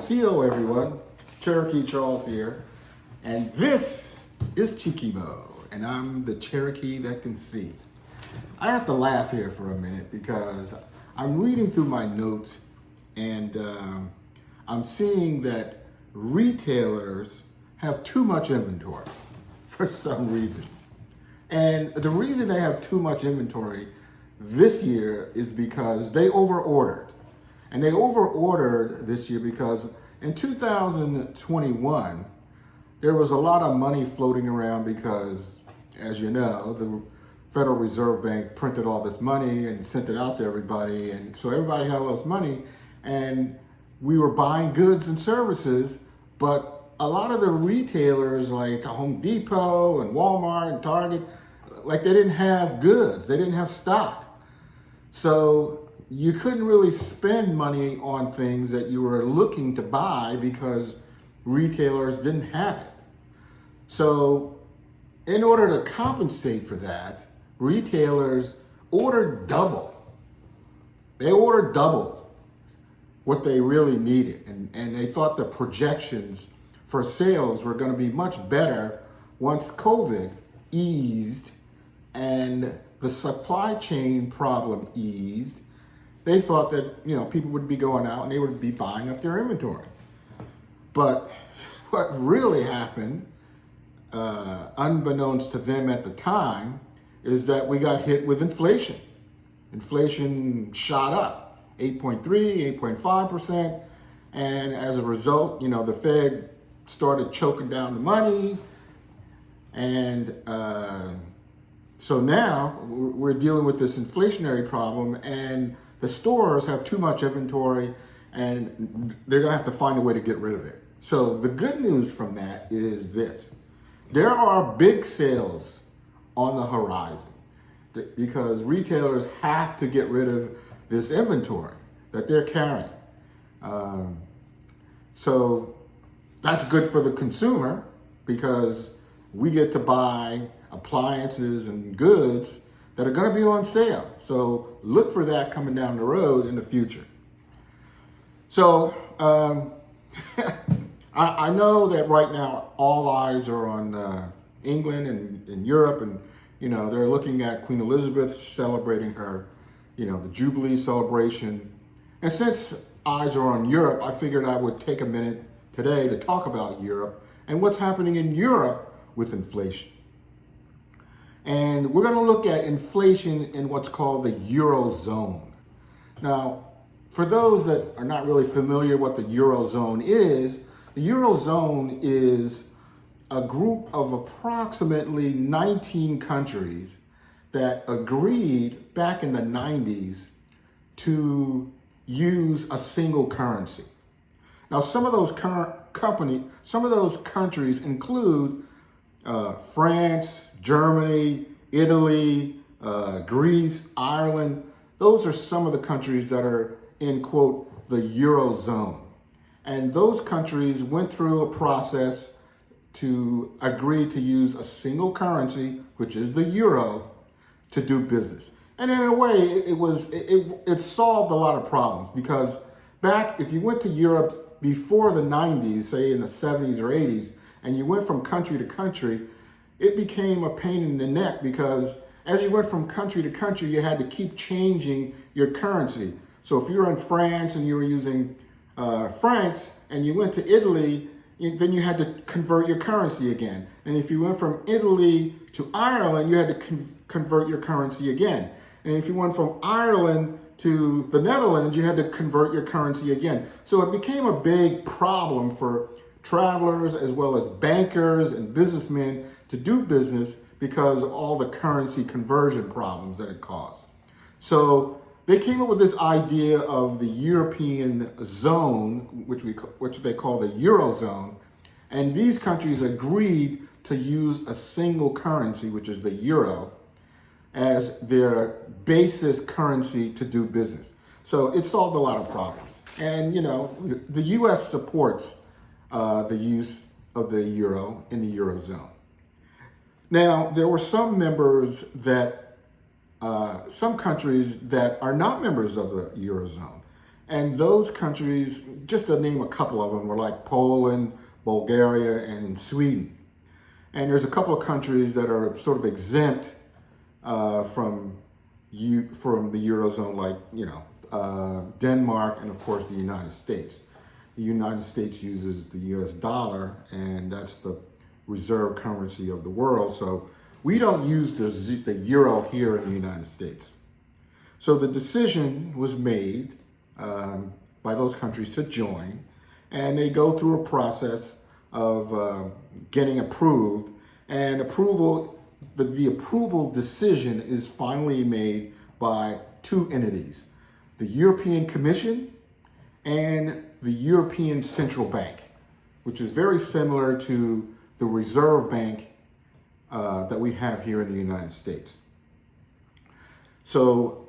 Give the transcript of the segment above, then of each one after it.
CO everyone, Cherokee Charles here, and this is Chiquimo, and I'm the Cherokee that can see. I have to laugh here for a minute because I'm reading through my notes and I'm seeing that retailers have too much inventory for some reason. And the reason they have too much inventory this year is because they overordered. And they overordered this year because in 2021, there was a lot of money floating around because, as you know, the Federal Reserve Bank printed all this money and sent it out to everybody. And so everybody had all this money and we were buying goods and services, but a lot of the retailers like Home Depot and Walmart and Target, like they didn't have goods, they didn't have stock. So you couldn't really spend money on things that you were looking to buy because retailers didn't have it. So in order to compensate for that, retailers ordered double. They ordered double what they really needed. And they thought the projections for sales were going to be much better once COVID eased and the supply chain problem eased. They thought that, people would be going out and they would be buying up their inventory. But what really happened, unbeknownst to them at the time, is that we got hit with inflation. Inflation shot up 8.3, 8.5%. And as a result, the Fed started choking down the money. And so now we're dealing with this inflationary problem, and the stores have too much inventory and they're gonna have to find a way to get rid of it. So the good news from that is this: there are big sales on the horizon because retailers have to get rid of this inventory that they're carrying. So that's good for the consumer because we get to buy appliances and goods that are going to be on sale. So look for that coming down the road in the future. So I know that right now all eyes are on England and Europe, and they're looking at Queen Elizabeth celebrating her, the Jubilee celebration. And since eyes are on Europe, I figured I would take a minute today to talk about Europe and what's happening in Europe with inflation. And we're going to look at inflation in what's called the Eurozone. Now, for those that are not really familiar what the Eurozone is, the Eurozone is a group of approximately 19 countries that agreed back in the 90s to use a single currency. Now, some of those countries include France, Germany, Italy, Greece, Ireland. Those are some of the countries that are in, quote, the Eurozone. And those countries went through a process to agree to use a single currency, which is the euro, to do business. And in a way, it solved a lot of problems because back, if you went to Europe before the 90s, say in the 70s or 80s, and you went from country to country, it became a pain in the neck because as you went from country to country, you had to keep changing your currency. So if you were in France and you were using francs and you went to Italy, then you had to convert your currency again. And if you went from Italy to Ireland, you had to convert your currency again. And if you went from Ireland to the Netherlands, you had to convert your currency again. So it became a big problem for travelers as well as bankers and businessmen to do business because of all the currency conversion problems that it caused. So they came up with this idea of the European zone, which they call the Eurozone, and these countries agreed to use a single currency, which is the euro, as their basis currency to do business. So it solved a lot of problems. And the US supports the use of the euro in the Eurozone. Now, there were some members that, some countries that are not members of the Eurozone. And those countries, just to name a couple of them, were like Poland, Bulgaria, and Sweden. And there's a couple of countries that are sort of exempt from the Eurozone, like, Denmark and, of course, the United States. The United States uses the US dollar, and that's the reserve currency of the world. So we don't use the euro here in the United States. So the decision was made by those countries to join, and they go through a process of getting approved, and the approval decision is finally made by two entities, the European Commission and the European Central Bank, which is very similar to the Reserve Bank that we have here in the United States. So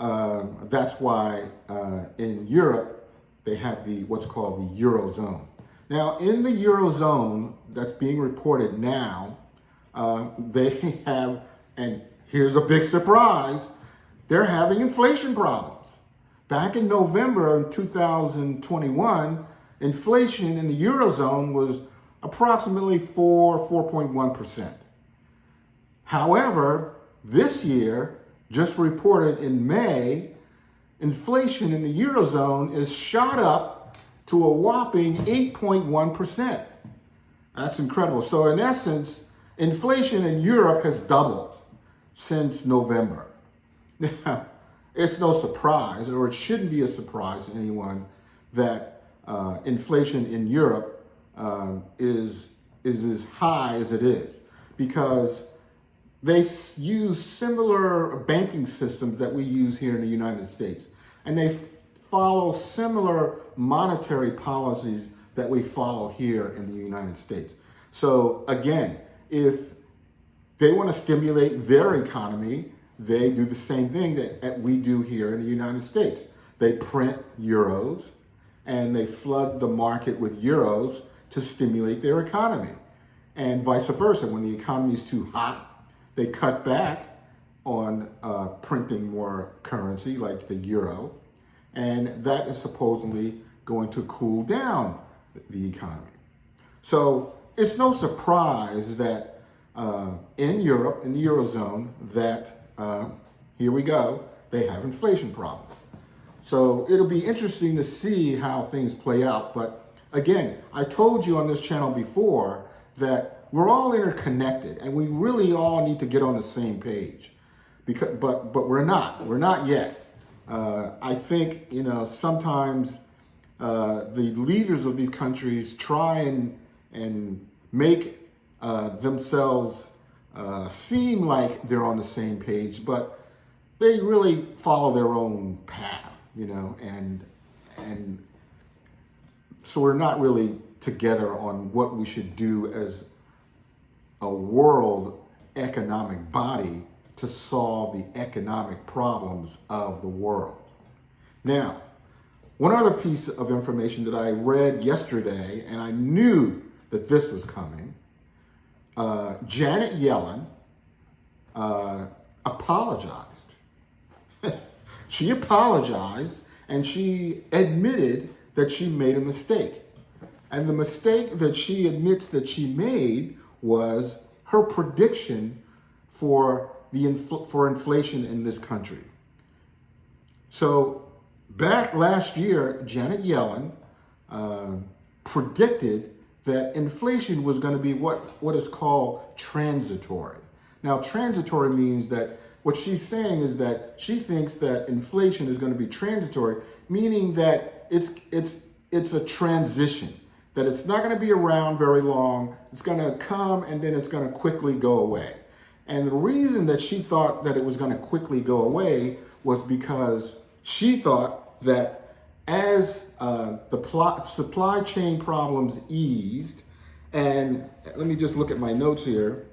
that's why in Europe, they have what's called the Eurozone. Now, in the Eurozone that's being reported now, they have, and here's a big surprise, they're having inflation problems. Back in November of 2021, inflation in the Eurozone was approximately 4.1%. However, this year, just reported in May, inflation in the Eurozone is shot up to a whopping 8.1%. That's incredible. So in essence, inflation in Europe has doubled since November. Now, it's no surprise, or it shouldn't be a surprise to anyone, that inflation in Europe is as high as it is, because they use similar banking systems that we use here in the United States, and they follow similar monetary policies that we follow here in the United States. So again, if they want to stimulate their economy, they do the same thing that we do here in the United States. They print euros and they flood the market with euros to stimulate their economy. And vice versa, when the economy is too hot, they cut back on printing more currency like the euro, and that is supposedly going to cool down the economy. So it's no surprise that in Europe, in the Eurozone, that here we go, they have inflation problems. So it'll be interesting to see how things play out. But again, I told you on this channel before that we're all interconnected, and we really all need to get on the same page. But we're not yet. I think, sometimes the leaders of these countries try and make themselves seem like they're on the same page, but they really follow their own path, and so we're not really together on what we should do as a world economic body to solve the economic problems of the world. Now, one other piece of information that I read yesterday, and I knew that this was coming, Janet Yellen apologized. She apologized, and she admitted that she made a mistake. And the mistake that she admits that she made was her prediction for inflation in this country. So back last year, Janet Yellen predicted that inflation was going to be what is called transitory. Now, transitory means that what she's saying is that she thinks that inflation is going to be transitory, meaning that it's a transition, that it's not going to be around very long. It's going to come and then it's going to quickly go away. And the reason that she thought that it was going to quickly go away was because she thought that as the supply chain problems eased, and let me just look at my notes here,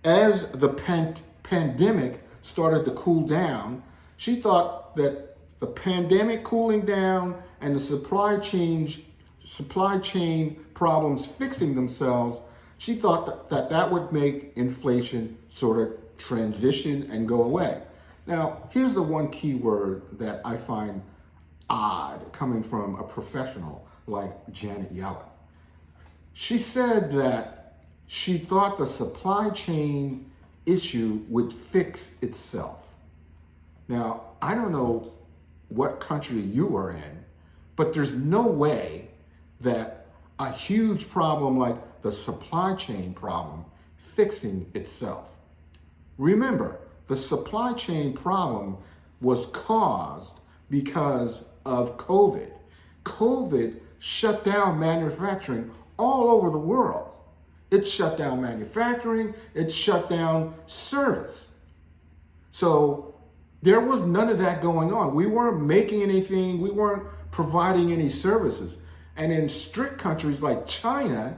as the pandemic started to cool down, she thought that the pandemic cooling down and the supply chain problems fixing themselves, she thought that would make inflation sort of transition and go away. Now, here's the one key word that I find odd coming from a professional like Janet Yellen. She said that she thought the supply chain issue would fix itself. Now, I don't know what country you are in, but there's no way that a huge problem like the supply chain problem fixing itself. Remember, the supply chain problem was caused because of COVID. COVID shut down manufacturing all over the world. It shut down manufacturing, it shut down service. So there was none of that going on. We weren't making anything, we weren't providing any services. And in strict countries like China,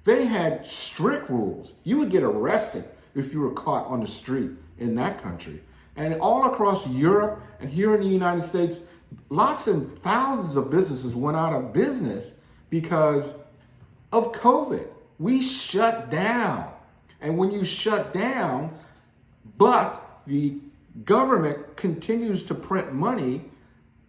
they had strict rules. You would get arrested if you were caught on the street in that country. And all across Europe and here in the United States, lots and thousands of businesses went out of business because of COVID. We shut down. And when you shut down, but the government continues to print money,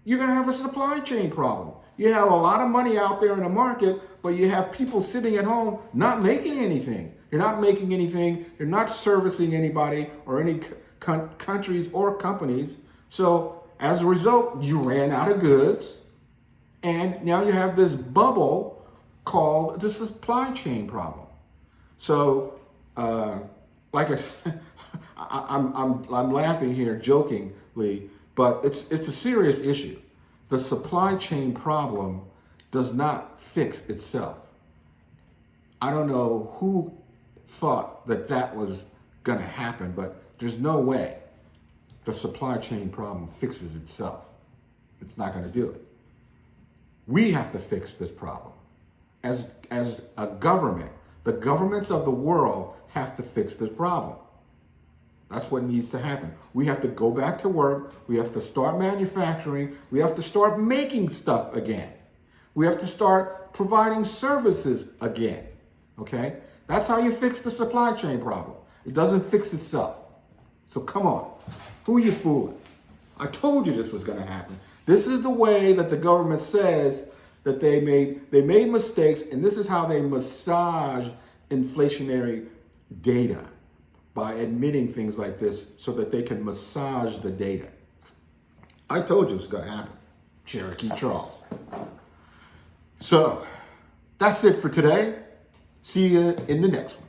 you're going to have a supply chain problem. You have a lot of money out there in the market, but you have people sitting at home not making anything. You're not making anything. You're not servicing anybody or any countries or companies. So as a result, you ran out of goods. And now you have this bubble called the supply chain problem. So, like I said, I'm laughing here jokingly, but it's a serious issue. The supply chain problem does not fix itself. I don't know who thought that that was going to happen, but there's no way the supply chain problem fixes itself. It's not going to do it. We have to fix this problem. As a government, the governments of the world have to fix this problem. That's what needs to happen. We have to go back to work. We have to start manufacturing. We have to start making stuff again. We have to start providing services again. Okay? That's how you fix the supply chain problem. It doesn't fix itself. So come on. Who are you fooling? I told you this was going to happen. This is the way that the government says that they made mistakes, and this is how they massage inflationary data, by admitting things like this so that they can massage the data. I told you it was going to happen. Cherokee Charles. So that's it for today. See you in the next one.